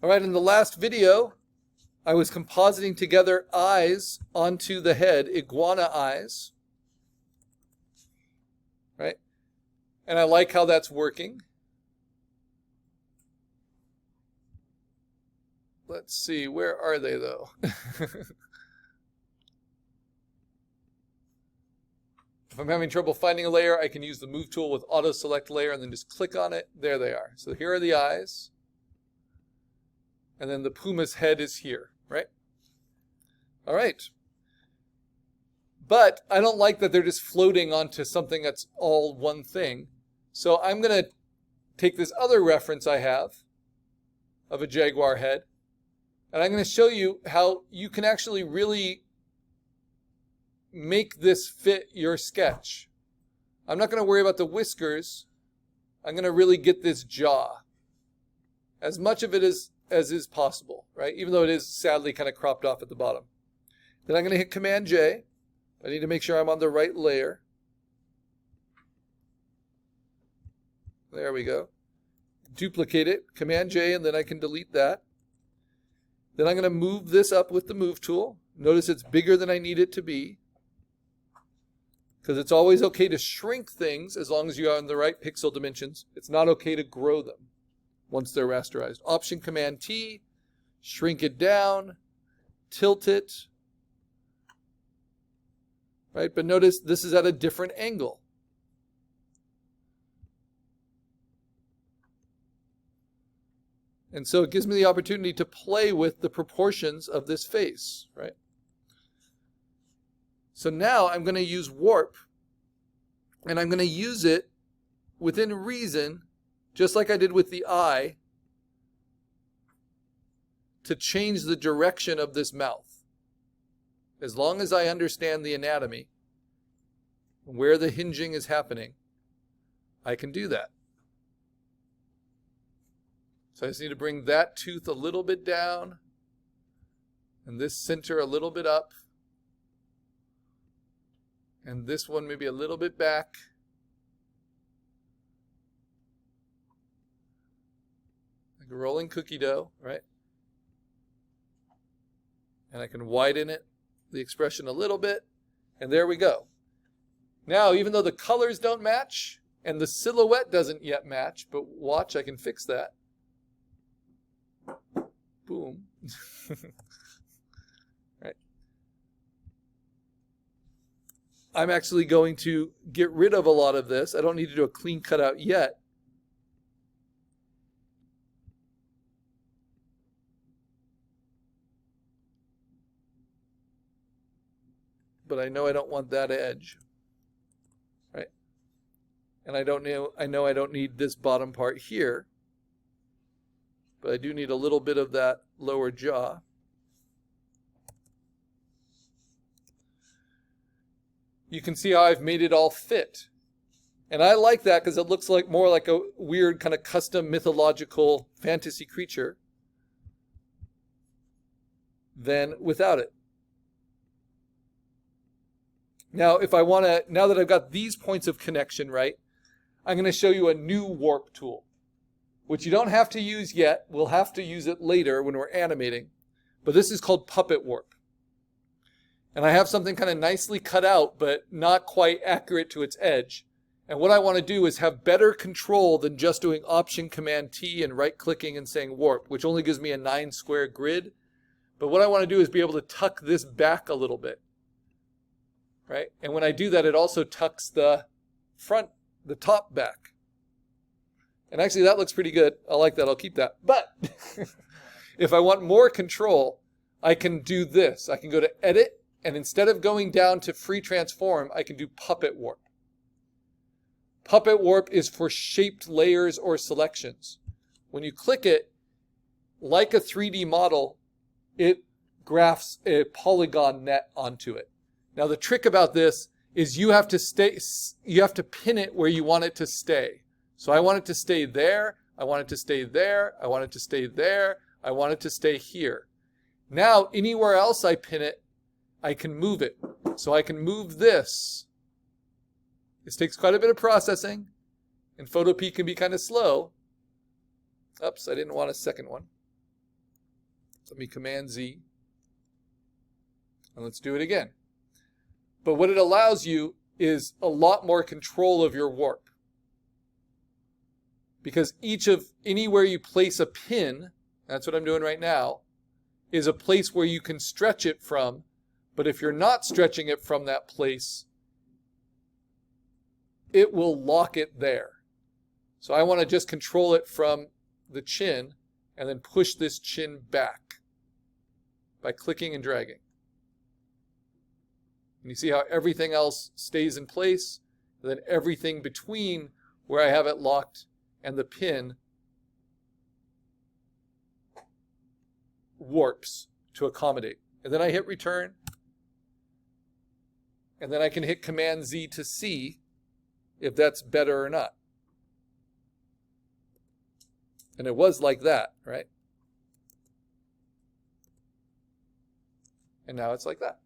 All right, in the last video, I was compositing together eyes onto the head, iguana eyes, right? And I like how that's working. Let's see, where are they though? If I'm having trouble finding a layer, I can use the move tool with auto select layer and then just click on it. There they are. So here are the eyes. And then the puma's head is here, right? All right. But I don't like that they're just floating onto something that's all one thing. So I'm going to take this other reference I have of a jaguar head, and I'm going to show you how you can actually really make this fit your sketch. I'm not going to worry about the whiskers. I'm going to really get this jaw. As much of it as is possible, right? Even though it is sadly kind of cropped off at the bottom. Then I'm going to hit Command J. I need to make sure I'm on the right layer. There we go. Duplicate it, Command J, and then I can delete that. Then I'm going to move this up with the move tool. Notice it's bigger than I need it to be, because it's always okay to shrink things as long as you are in the right pixel dimensions. It's not okay to grow them once they're rasterized. Option Command T, shrink it down, tilt it, right? But notice this is at a different angle. And so it gives me the opportunity to play with the proportions of this face, right? So now I'm going to use warp, and I'm going to use it within reason, just like I did with the eye, to change the direction of this mouth. As long as I understand the anatomy, where the hinging is happening, I can do that. So I just need to bring that tooth a little bit down, and this center a little bit up, and this one maybe a little bit back. Like a rolling cookie dough, right? And I can widen it, the expression a little bit, and there we go. Now, even though the colors don't match, and the silhouette doesn't yet match, but watch, I can fix that. Boom. Right. I'm actually going to get rid of a lot of this. I don't need to do a clean cutout yet. But I know I don't want that edge. Right? And I know I don't need this bottom part here. But I do need a little bit of that lower jaw. You can see how I've made it all fit. And I like that because it looks like more like a weird kind of custom mythological fantasy creature than without it. Now, if I want to, now that I've got these points of connection right, I'm going to show you a new warp tool, which you don't have to use yet. We'll have to use it later when we're animating. But this is called puppet warp. And I have something kind of nicely cut out, but not quite accurate to its edge. And what I want to do is have better control than just doing Option Command T and right-clicking and saying warp, which only gives me a 9-square grid. But what I want to do is be able to tuck this back a little bit. Right? And when I do that, it also tucks the top back. And actually, that looks pretty good. I like that. I'll keep that. But if I want more control, I can do this. I can go to Edit, and instead of going down to Free Transform, I can do Puppet Warp. Puppet Warp is for shaped layers or selections. When you click it, like a 3D model, it graphs a polygon net onto it. Now, the trick about this is you have to pin it where you want it to stay. So I want it to stay there, I want it to stay there, I want it to stay there, I want it to stay here. Now, anywhere else I pin it, I can move it. So I can move this. This takes quite a bit of processing, and Photopea can be kind of slow. Oops, I didn't want a second one. Let me Command Z. And let's do it again. But what it allows you is a lot more control of your warp. Because anywhere you place a pin, that's what I'm doing right now, is a place where you can stretch it from. But if you're not stretching it from that place, it will lock it there. So I want to just control it from the chin and then push this chin back by clicking and dragging. And you see how everything else stays in place, and then everything between where I have it locked and the pin warps to accommodate. And then I hit return, and then I can hit Command Z to see if that's better or not. And it was like that, right? And now it's like that.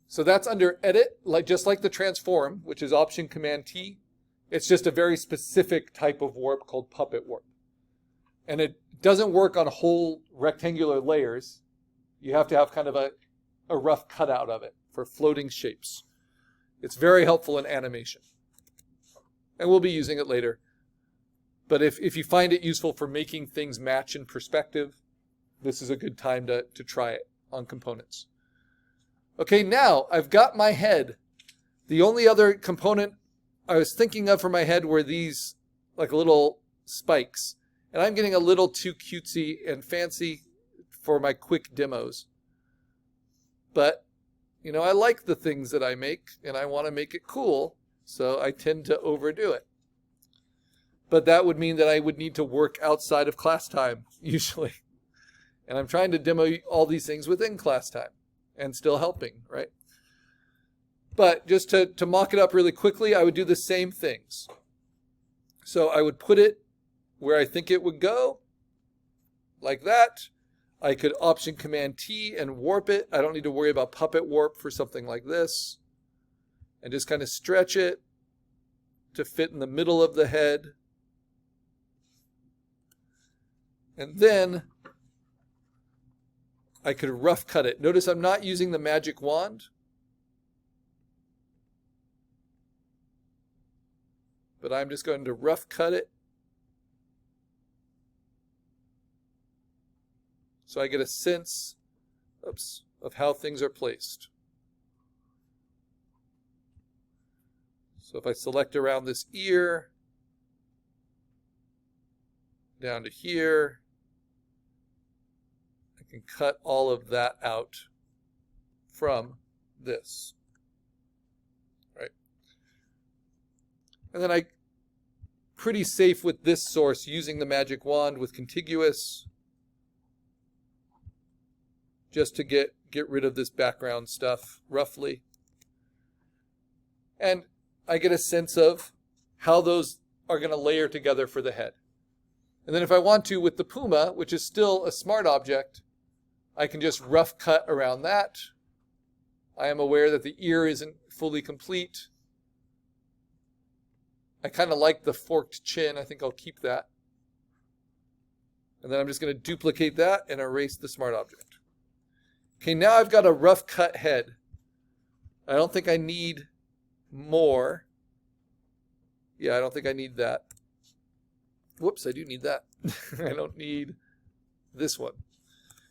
So that's under Edit, just like the Transform, which is Option Command T. It's just a very specific type of warp called Puppet Warp. And it doesn't work on whole rectangular layers. You have to have kind of a rough cutout of it for floating shapes. It's very helpful in animation. And we'll be using it later. But if you find it useful for making things match in perspective, this is a good time to try it on components. Okay, now I've got my head. The only other component I was thinking of for my head were these like little spikes. And I'm getting a little too cutesy and fancy for my quick demos. But, you know, I like the things that I make and I want to make it cool, so I tend to overdo it. But that would mean that I would need to work outside of class time, usually. And I'm trying to demo all these things within class time and still helping, right? But just to mock it up really quickly, I would do the same things. So I would put it where I think it would go, like that. I could Option Command T and warp it. I don't need to worry about Puppet Warp for something like this. And just kind of stretch it to fit in the middle of the head. And then I could rough cut it. Notice I'm not using the magic wand. But I'm just going to rough cut it. So I get a sense, of how things are placed. So if I select around this ear, down to here, I can cut all of that out from this. Right? And then I'm pretty safe with this source using the magic wand with contiguous, just to get rid of this background stuff roughly. And I get a sense of how those are going to layer together for the head. And then if I want to, with the Puma, which is still a smart object, I can just rough cut around that. I am aware that the ear isn't fully complete. I kind of like the forked chin. I think I'll keep that. And then I'm just going to duplicate that and erase the smart object. Okay, now I've got a rough cut head. I don't think I need more. Yeah, I don't think I need that. Whoops, I do need that. I don't need this one.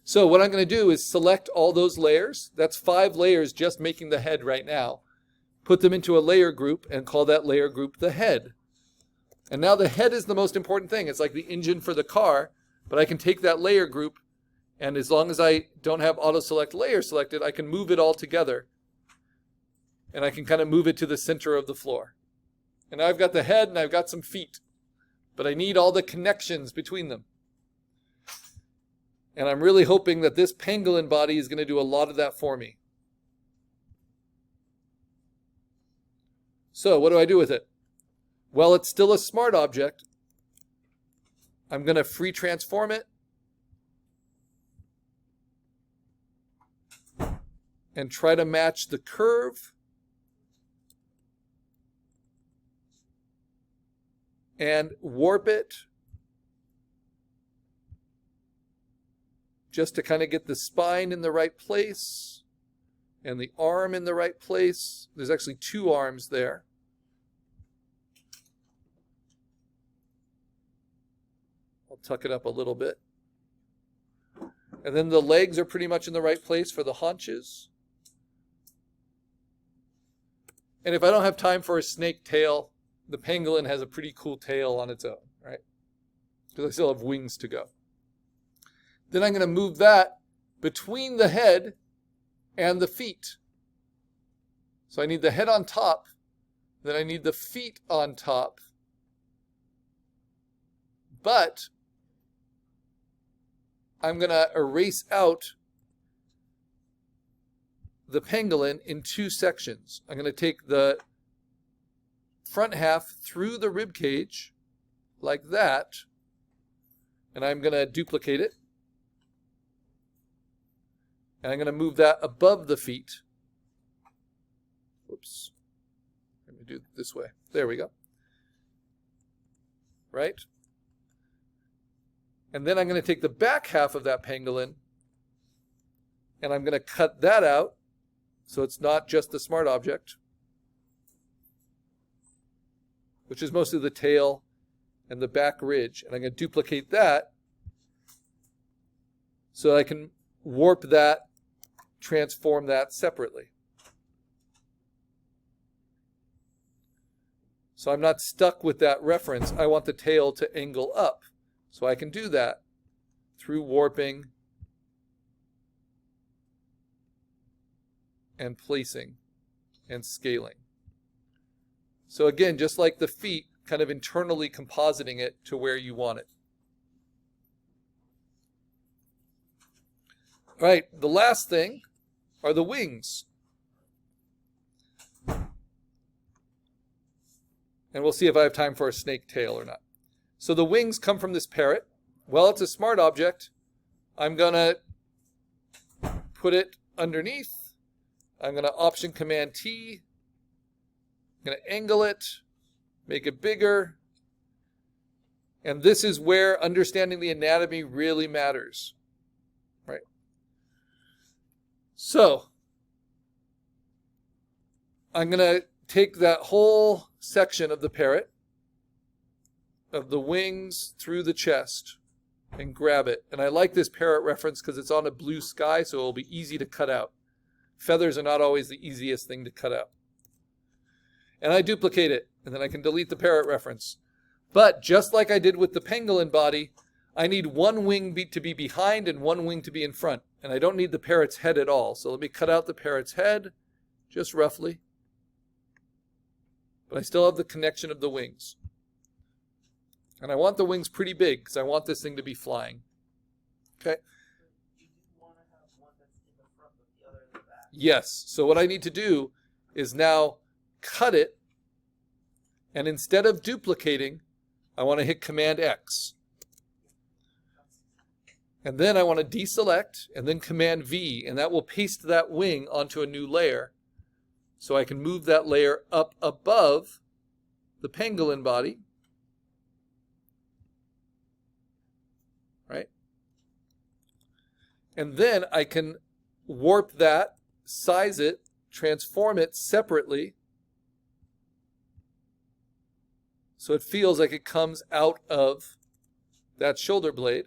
So what I'm going to do is select all those layers. That's 5 layers just making the head right now. Put them into a layer group and call that layer group the head. And now the head is the most important thing. It's like the engine for the car, but I can take that layer group, and as long as I don't have auto select layer selected, I can move it all together. And I can kind of move it to the center of the floor. And now I've got the head and I've got some feet. But I need all the connections between them. And I'm really hoping that this pangolin body is going to do a lot of that for me. So what do I do with it? Well, it's still a smart object. I'm going to free transform it. And try to match the curve and warp it just to kind of get the spine in the right place and the arm in the right place. There's actually two arms there. I'll tuck it up a little bit. And then the legs are pretty much in the right place for the haunches. And if I don't have time for a snake tail, the pangolin has a pretty cool tail on its own, right? Because I still have wings to go. Then I'm going to move that between the head and the feet. So I need the head on top, then I need the feet on top. But I'm going to erase out the pangolin in two sections. I'm going to take the front half through the rib cage like that, and I'm going to duplicate it. And I'm going to move that above the feet. Whoops. Let me do it this way. There we go. Right? And then I'm going to take the back half of that pangolin and I'm going to cut that out so it's not just the smart object, which is mostly the tail and the back ridge. And I'm going to duplicate that so I can warp that, transform that separately. So I'm not stuck with that reference. I want the tail to angle up. So I can do that through warping and placing and scaling. So again, just like the feet, kind of internally compositing it to where you want it. All right, the last thing are the wings. And we'll see if I have time for a snake tail or not. So the wings come from this parrot. Well, it's a smart object. I'm going to put it underneath. I'm going to Option Command T. I'm going to angle it, make it bigger. And this is where understanding the anatomy really matters. Right? So I'm going to take that whole section of the parrot, of the wings through the chest, and grab it. And I like this parrot reference because it's on a blue sky, so it'll be easy to cut out. Feathers are not always the easiest thing to cut out. And I duplicate it, and then I can delete the parrot reference. But just like I did with the pangolin body, I need one wing to be behind and one wing to be in front. And I don't need the parrot's head at all. So let me cut out the parrot's head, just roughly. But I still have the connection of the wings. And I want the wings pretty big because I want this thing to be flying. Okay? You want to have one that's in the front but the other in the back. Yes. So what I need to do is now cut it. And instead of duplicating, I want to hit Command X. And then I want to deselect and then Command V. And that will paste that wing onto a new layer. So I can move that layer up above the pangolin body. Right? And then I can warp that, size it, transform it separately so it feels like it comes out of that shoulder blade.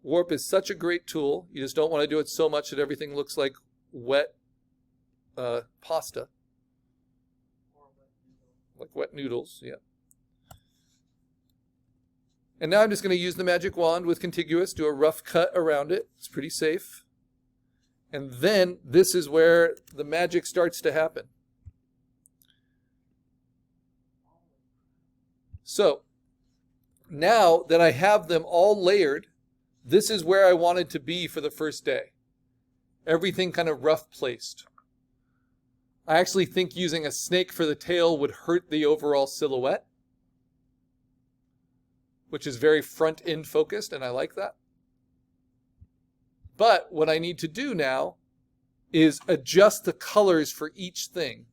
Warp is such a great tool. You just don't want to do it so much that everything looks like wet pasta. Like wet noodles, yeah. And now I'm just going to use the magic wand with contiguous, do a rough cut around it. It's pretty safe. And then this is where the magic starts to happen. So now that I have them all layered, this is where I wanted to be for the first day. Everything kind of rough placed. I actually think using a snake for the tail would hurt the overall silhouette, which is very front end focused, and I like that. But what I need to do now is adjust the colors for each thing.